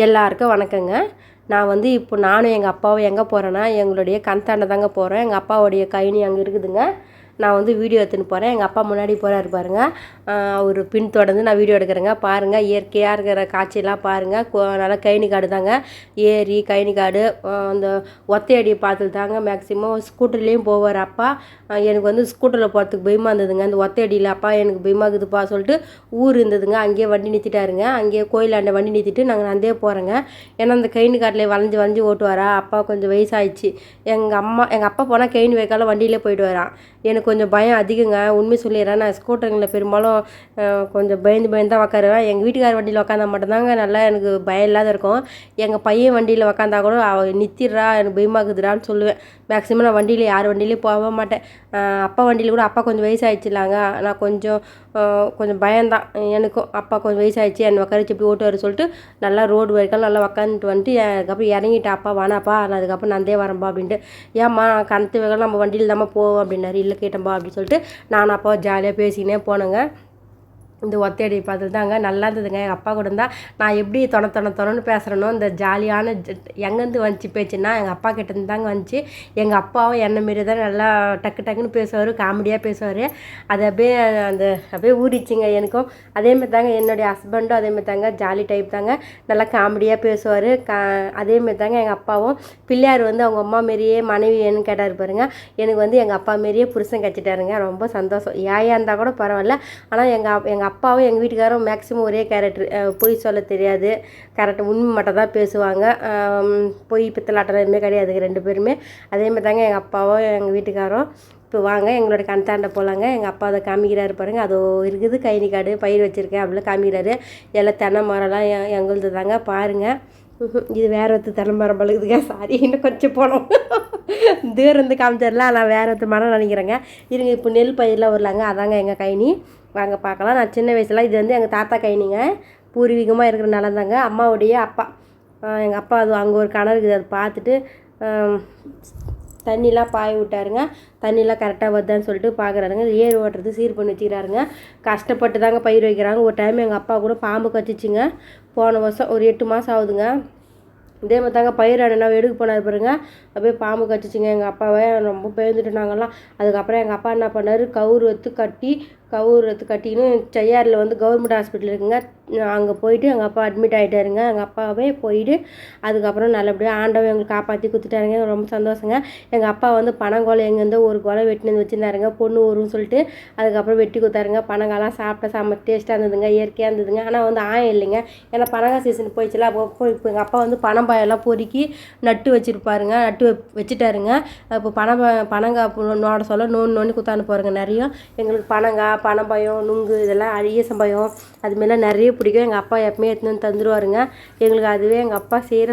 எல்லாருக்கும் வணக்கங்க. நான் வந்து இப்போ நானும் எங்கள் அப்பாவும் எங்கே போகிறேன்னா, எங்களுடைய கந்தாண்ட தாங்க போகிறேன். எங்கள் அப்பாவுடைய கழனி அங்கே இருக்குதுங்க. நான் வந்து வீடியோ எடுத்துன்னு போகிறேன். எங்கள் அப்பா முன்னாடி போகிறாரு பாருங்க. அவர் பின்தொடர்ந்து நான் வீடியோ எடுக்கிறேங்க. பாருங்கள், இயற்கையாக இருக்கிற காட்சியெல்லாம் பாருங்கள். நல்லா கழனி காடு தாங்க. ஏரி கழனி காடு. அந்த ஒத்தையடி பார்த்துட்டு தாங்க மேக்ஸிமம் ஸ்கூட்டர்லேயும் போவார் அப்பா. எனக்கு வந்து ஸ்கூட்டரில் போகிறதுக்கு பயமாக இருந்ததுங்க. அந்த ஒத்தையடியில் அப்பா எனக்கு பயமாக இருக்குதுப்பா சொல்லிட்டு ஊர் இருந்ததுங்க. அங்கேயே வண்டி நிறுத்திட்டாருங்க. அங்கேயே கோயிலாண்ட வண்டி நிறுத்திட்டு நாங்கள் நடந்தே போகிறோங்க. ஏன்னா அந்த கழனி காட்டில் வளைஞ்சு வளைஞ்சு ஓட்டுவாரா. அப்பா கொஞ்சம் வயசாகிடுச்சு. எங்கள் அப்பா போனால் கழனி வைக்கால வண்டியிலே போயிட்டு வரான். எனக்கு கொஞ்சம் பயம் அதிகங்க. உண்மை சொல்லிடுறேன். நான் ஸ்கூட்டருங்களில் பெரும்பாலும் கொஞ்சம் பயந்து தான் உக்காருவேன். எங்கள் வீட்டுக்கார வண்டியில் உக்காந்தா மட்டும்தாங்க நல்லா எனக்கு பயம் இல்லாத இருக்கும். எங்கள் பையன் வண்டியில் உக்காந்தா கூட நிறுத்திடுறா எனக்கு பயமாக்குதுடான்னு சொல்லுவேன். மேக்ஸிமம் நான் வண்டியில் யார் வண்டியிலையும் போக மாட்டேன். அப்பா வண்டியில் கூட அப்பா கொஞ்சம் வயசாகிடுச்சுலாங்க. நான் கொஞ்சம் பயம்தான் எனக்கும். அப்பா கொஞ்சம் வயசாகிடுச்சு என்னை உக்காரிச்சு இப்படி ஓட்டுவார் சொல்லிட்டு நல்லா ரோடு வரைக்கும் நல்லா உக்காந்துட்டு வந்துட்டு அதுக்கப்புறம் இறங்கிட்டேன். அப்பா வானாப்பா நான் அதுக்கப்புறம் நந்தே வரேன்பா அப்படின்ட்டு. ஏம்மா கணத்து வேகம் நம்ம வண்டியில் தாம்மா போவோம் அப்படின்னாரு. இல்லை கேட்டேன்பா அப்படின்னு சொல்லிட்டு நான் அப்பா ஜாலியாக பேசினே போனேங்க. இந்த ஒத்தையடி பார்த்துட்டு தாங்க நல்லா இருந்ததுங்க. எங்கள் அப்பா கூட இருந்தால் நான் எப்படி தொணன்னு பேசுகிறேனோ இந்த ஜாலியான எங்கேருந்து வந்துச்சு பேச்சுன்னா எங்கள் அப்பா கிட்டேருந்து தாங்க வந்துச்சு. எங்கள் அப்பாவும் என்னை மாரி தான் நல்லா டக்குன்னு பேசுவார், காமெடியாக பேசுவார். அது அப்படியே ஊறிச்சிங்க எனக்கும். அதேமாரி தாங்க என்னுடைய ஹஸ்பண்டும் அதேமாரி தாங்க ஜாலி டைப் தாங்க, நல்லா காமெடியாக பேசுவார். அதேமாரி தாங்க எங்கள் அப்பாவும். பிள்ளையார் வந்து அவங்க அம்மா மாரியே மனைவி ஏன்னு கேட்டார் பாருங்க. எனக்கு வந்து எங்கள் அப்பா மாரியே புருஷன் கச்சிட்டாருங்க. ரொம்ப சந்தோஷம். ஏயா இருந்தால் கூட பரவாயில்ல. ஆனால் எங்கள் அப்பாவும் எங்கள் வீட்டுக்காரும் மேக்ஸிமம் ஒரே கேரக்டர். பொய் சொல்ல தெரியாது, கரெக்டாக உண்மை மட்டும் தான் பேசுவாங்க. பொய் பித்தலாட்டம் எதுவுமே கிடையாதுங்க ரெண்டு பேருமே. அதேமாதிரி தாங்க எங்கள் அப்பாவும் எங்கள் வீட்டுக்காரும். இப்போ வாங்க எங்களோட கந்தாண்ட போகலாங்க. எங்கள் அப்பா அதை காமிக்கிறாரு பாருங்க. அதோ இருக்குது கழனி காடு, பயிர் வச்சுருக்கேன் அப்படிலாம் காமிக்கிறாரு. எல்லாம் தென்னை மரம்லாம் எங்களுது தாங்க பாருங்கள். இது வேற ஒருத்தர் தென்னை மரம் பழுகுதுங்க. சாரி, இன்னும் கொஞ்சம் போனோம். தூரம் இருந்து காமிச்சிடலாம். நான் வேற ஒருத்தர் மரம் நினைக்கிறேங்க. இருங்க, இப்போ நெல் பயிரெலாம் வரலாங்க. அதாங்க எங்கள் கழனி. வாங்க பார்க்கலாம். நான் சின்ன வயசுலாம் இது வந்து எங்கள் தாத்தா கழனிங்க. பூர்வீகமாக இருக்கிற நிலம் தாங்க. அம்மாவுடைய அப்பா. எங்கள் அப்பா அது அங்கே ஒரு கிணறு இருக்குது. அதை பார்த்துட்டு தண்ணிலாம் பாய விட்டாருங்க. தண்ணிலாம் கரெக்டாக வருதான்னு சொல்லிட்டு பார்க்குறாருங்க. ஏர் ஓட்டுறது சீர் பண்ணி வச்சுக்கிறாருங்க. கஷ்டப்பட்டு தாங்க பயிர் வைக்கிறாங்க. ஒரு டைம் எங்கள் அப்பா கூட பாம்பு கச்சிச்சிங்க. போன வருஷம் ஒரு 8 மாதம் ஆகுதுங்க. இதே மாதிரி தாங்க பயிர் அடைனா எடுக்க போனார் பாருங்க. அப்படியே பாம்பு கச்சிச்சிங்க எங்கள் அப்பாவை. ரொம்ப பயந்துட்டு நாங்கள்லாம். அதுக்கப்புறம் எங்கள் அப்பா என்ன பண்ணார், கவுரு எடுத்து கட்டின்னு செய்யாறில் வந்து கவர்மெண்ட் ஹாஸ்பிட்டல் இருக்குங்க. அங்கே போயிட்டு எங்கள் அப்பா அட்மிட் ஆகிட்டாருங்க. எங்கள் அப்பாவே போயிட்டு அதுக்கப்புறம் நல்லபடியாக ஆண்டவன் எங்களுக்கு காப்பாற்றி கொடுத்துட்டாருங்க. ரொம்ப சந்தோஷங்க. எங்கள் அப்பா வந்து பனங்கொலை எங்கேருந்தோ ஒரு கொலை வெட்டினு வச்சுருந்தாருங்க. பொண்ணு வரும்னு சொல்லிட்டு அதுக்கப்புறம் வெட்டி கொடுத்தாருங்க. பனங்காலாம் சாப்பிட்டா செம்ம டேஸ்ட்டாக இருந்ததுங்க, இயற்கையாக இருந்ததுங்க. ஆனால் வந்து ஆயம் இல்லைங்க. ஏன்னா பனங்காய் சீசன் போயிடுச்சுல. அப்போ இப்போ எங்கள் அப்பா வந்து பனம்பாயெல்லாம் பொறுக்கி நட்டு வச்சுருப்பாருங்க. நட்டு வச்சுட்டாருங்க. இப்போ பனங்காய் நோட சொல்ல நோண்டி குத்தான்னு போகிறேங்க. நிறைய எங்களுக்கு பனங்காய், பனம்பயம், நுங்கு இதெல்லாம் ஈசம்பயம் அதுமாரிலாம் நிறைய பிடிக்கும். எங்கள் அப்பா எப்பவுமே எடுத்துன்னு வந்து தந்துடுவாருங்க. எங்களுக்கு அதுவே எங்கள் அப்பா செய்கிற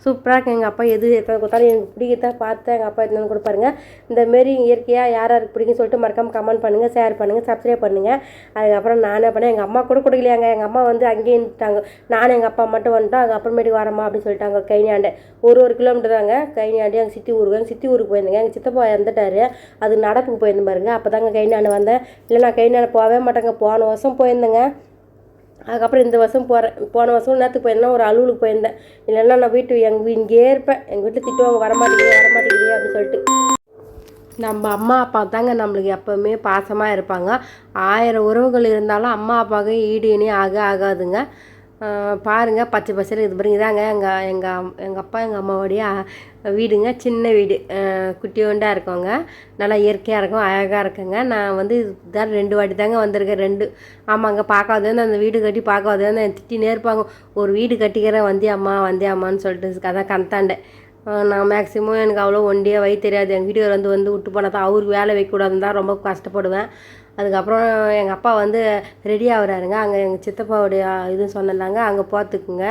சூப்பராக இருக்கும். எங்கள் அப்பா எது எடுத்து கொடுத்தாலும் எனக்கு பிடிக்கத்தான் பார்த்து எங்கள் அப்பா எடுத்துன்னு வந்து கொடுப்பாருங்க. இந்தமாரி இயற்கையாக யாருக்கு பிடிக்குன்னு சொல்லிட்டு மறக்காமல் கமெண்ட் பண்ணுங்கள், ஷேர் பண்ணுங்கள், சப்ஸ்கிரைப் பண்ணுங்கள். அதுக்கப்புறம் நானே பண்ணேன். எங்கள் அம்மா கூட கொடுக்கலையாங்க. எங்கள் அம்மா வந்து அங்கேயே இருந்துட்டாங்க. நானும் எங்கள் அப்பா மட்டும் வந்துட்டோம். அதுக்கப்புறமேட்டுக்கு வரமா அப்படின்னு சொல்லிட்டாங்க. கழனியாண்டை ஒரு கிலோமீட்டர் தாங்க கழனியாண்டி. எங்கள் சித்தி ஊருக்கு போயிருந்தேங்க. எங்கள் சித்தப்பா இறந்துட்டார். அது நடப்புக்கு போயிருந்தேன் பாருங்க. அப்போ தாங்க கழனியாண்டை வந்தேன். இல்லை நான் கழனியாண்டை போகவே மாட்டேங்க. போன வருஷம் போயிருந்தேங்க. அதுக்கப்புறம் இந்த வருஷம் போகிறேன். போன வருஷம் நேரத்துக்கு போயிருந்தேன், ஒரு அலுவலுக்கு போயிருந்தேன். இல்லைன்னா நான் இங்கேயே இருப்பேன். எங்கள் வீட்டில் திட்டுவாங்க, வரமாட்டேங்குது அப்படின்னு சொல்லிட்டு. நம்ம அம்மா அப்பா தாங்க நம்மளுக்கு எப்போவுமே பாசமாக இருப்பாங்க. 1000 உறவுகள் இருந்தாலும் அம்மா அப்பாவுக்கு ஈடு இணை ஆகாதுங்க. பாருங்கள், பச்சை பசங்க இது பாருங்க. இதாங்க எங்கள் அப்பா எங்கள் அம்மாவுடைய வீடுங்க. சின்ன வீடு, குட்டியோண்டாக இருக்கவங்க. நல்லா இயற்கையாக இருக்கும், அழகாக இருக்குங்க. நான் வந்து இதான் 2 வாட்டி தாங்க வந்திருக்கேன். ஆமாங்க, பார்க்காதே அந்த வீடு கட்டி பார்க்காதே திட்டினே இருப்பாங்க. ஒரு வீடு கட்டிக்கிறேன் வந்தியாம்மான்னு சொல்லிட்டு. அதான் கந்தாண்டை. நான் மேக்ஸிமம் எனக்கு அவ்வளோ ஒண்டியாக வழி தெரியாது. எங்கள் வீட்டுக்கார் வந்து விட்டு போனால் தான் அவருக்கு வேலை வைக்கக்கூடாதுன்னு தான் ரொம்ப கஷ்டப்படுவேன். அதுக்கப்புறம் எங்கள் அப்பா வந்து ரெடி ஆகுறாருங்க. அங்கே எங்கள் சித்தப்பாவுடைய இதுன்னு சொன்னாங்க, அங்கே போகிறதுக்குங்க.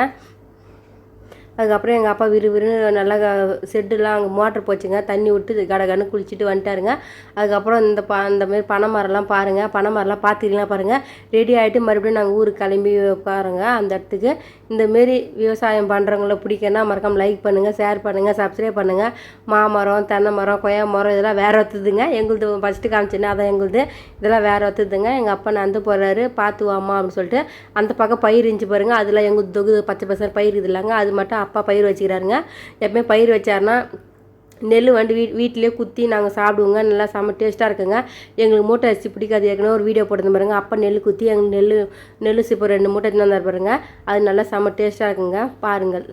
அதுக்கப்புறம் எங்கள் அப்பா விறுவிறுன்னு நல்லா செட்டுலாம் அங்கே மோட்ரு போச்சுங்க. தண்ணி விட்டு கடகன்னு குளிச்சுட்டு வந்துட்டாருங்க. அதுக்கப்புறம் இந்தமாரி பனை மரம்லாம் பாருங்கள். பனை மரம்லாம் பார்த்துக்கலாம் பாருங்கள். ரெடி ஆகிட்டு மறுபடியும் நாங்கள் ஊருக்கு கிளம்பி உட்காரோங்க அந்த இடத்துக்கு. இந்தமாரி விவசாயம் பண்ணுறவங்கள பிடிக்குன்னா மறக்காம லைக் பண்ணுங்கள், ஷேர் பண்ணுங்கள், சப்ஸ்கிரைப் பண்ணுங்கள். மாமரம், தென்னை மரம், கொய்யா மரம் இதெல்லாம் வேறு ஒத்துதுங்க. எங்களுது ஃபஸ்ட்டு காமிச்சேன்னா அதான் எங்களுது. இதெல்லாம் வேறு ஒத்துதுங்க. எங்கள் அப்பா நடந்து போகிறாரு, பார்த்து வாம்மா அப்படின்னு சொல்லிட்டு. அந்த பக்கம் பயிர் இருந்துச்சு பாருங்கள், அதில் எங்கள் தொகு பச்சை பசங்க பயிர் இது இல்லைங்க. அது மட்டும் அப்பா பயிர் வச்சுக்கிறாருங்க. எப்பவுமே பயிர் வச்சாருன்னா நெல் வந்து வீட்டிலே குத்தி நாங்கள் சாப்பிடுவோங்க. நல்லா செம்ம டேஸ்ட்டாக இருக்குங்க. எங்களுக்கு மூட்டை அரிசி பிடிக்காது. ஏற்கனவே ஒரு வீடியோ போட்டு பாருங்க. அப்பா நெல் குத்தி எங்கள் நெல் சிப்பம் 2 மூட்டை எடுத்துன்னு வந்தார் பாருங்க. அது நல்லா செம்ம டேஸ்ட்டாக இருக்குங்க. பாருங்கள்.